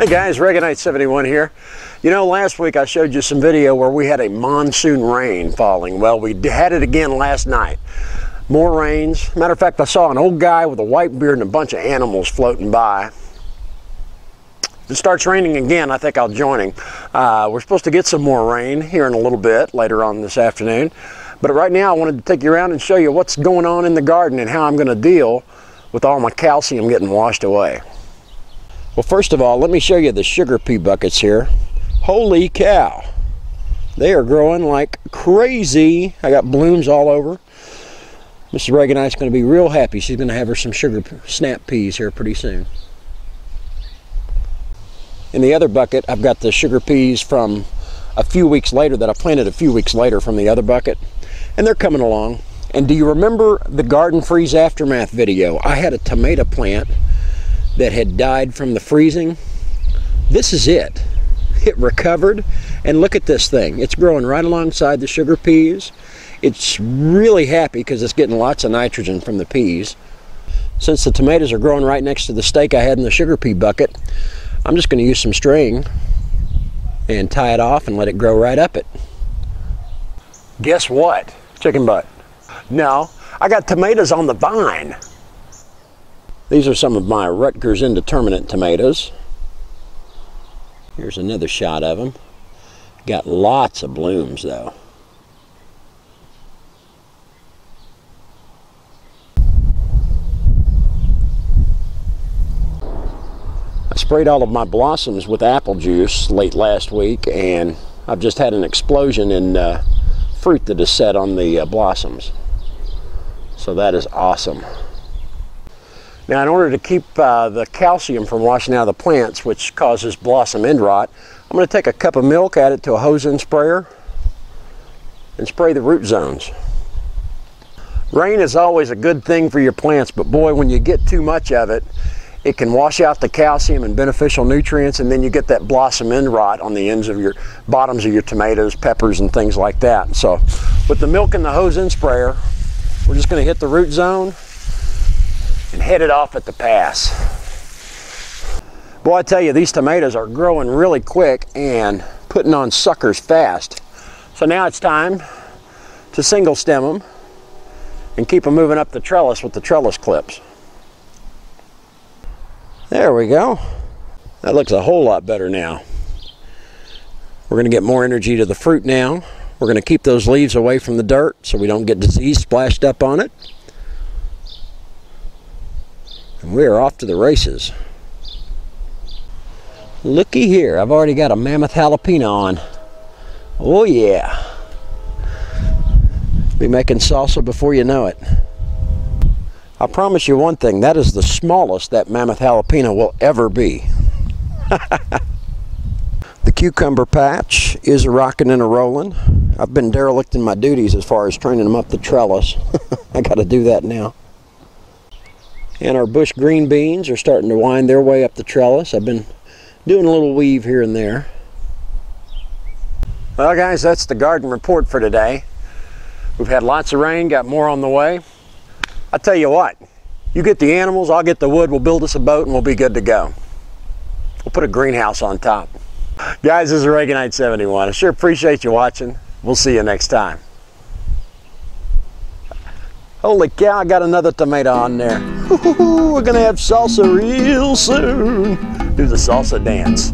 Hey guys, Knight71 here. You know, last week I showed you some video where we had a monsoon rain falling. Well, we had it again last night. More rains. Matter of fact, I saw an old guy with a white beard and a bunch of animals floating by. If it starts raining again, I think I'll join him. We're supposed to get some more rain here in a little bit later on this afternoon. But right now I wanted to take you around and show you what's going on in the garden and how I'm going to deal with all my calcium getting washed away. Well, first of all, let me show you the sugar pea buckets here. Holy cow. They are growing like crazy. I got blooms all over. Mrs. Reaganite's going to be real happy. She's going to have her some sugar snap peas here pretty soon. In the other bucket, I've got the sugar peas from a few weeks later that I planted a few weeks later from the other bucket. And they're coming along. And do you remember the Garden Freeze Aftermath video? I had a tomato plant that had died from the freezing. This is it. It recovered, and look at this thing. It's growing right alongside the sugar peas. It's really happy because it's getting lots of nitrogen from the peas. Since the tomatoes are growing right next to the stake I had in the sugar pea bucket, I'm just going to use some string and tie it off and let it grow right up it. Guess what? Chicken butt. No, I got tomatoes on the vine. These are some of my Rutgers Indeterminate tomatoes. Here's another shot of them. Got lots of blooms though. I sprayed all of my blossoms with apple juice late last week, and I've just had an explosion in fruit that is set on the blossoms. So that is awesome. Now, in order to keep the calcium from washing out of the plants, which causes blossom end rot, I'm going to take a cup of milk, add it to a hose-in sprayer, and spray the root zones. Rain is always a good thing for your plants, but boy, when you get too much of it, it can wash out the calcium and beneficial nutrients, and then you get that blossom end rot on the ends of your bottoms of your tomatoes, peppers, and things like that. So, with the milk and the hose-in sprayer, we're just going to hit the root zone and head it off at the pass. Boy, I tell you, these tomatoes are growing really quick and putting on suckers fast. So now it's time to single stem them and keep them moving up the trellis with the trellis clips. There we go. That looks a whole lot better now. We're going to get more energy to the fruit now. We're going to keep those leaves away from the dirt so we don't get disease splashed up on it. And we are off to the races. Looky here, I've already got a mammoth jalapeno on. Oh yeah. Be making salsa before you know it. I promise you one thing, that is the smallest that mammoth jalapeno will ever be. The cucumber patch is rocking and a-rolling. I've been derelict in my duties as far as training them up the trellis. I got to do that now. And our bush green beans are starting to wind their way up the trellis. I've been doing a little weave here and there. Well guys, that's the garden report for today. We've had lots of rain, got more on the way. I tell you what, you get the animals, I'll get the wood, we'll build us a boat and we'll be good to go. We'll put a greenhouse on top. Guys, this is Knight71. I sure appreciate you watching. We'll see you next time. Holy cow, I got another tomato on there. We're gonna have salsa real soon. Do the salsa dance.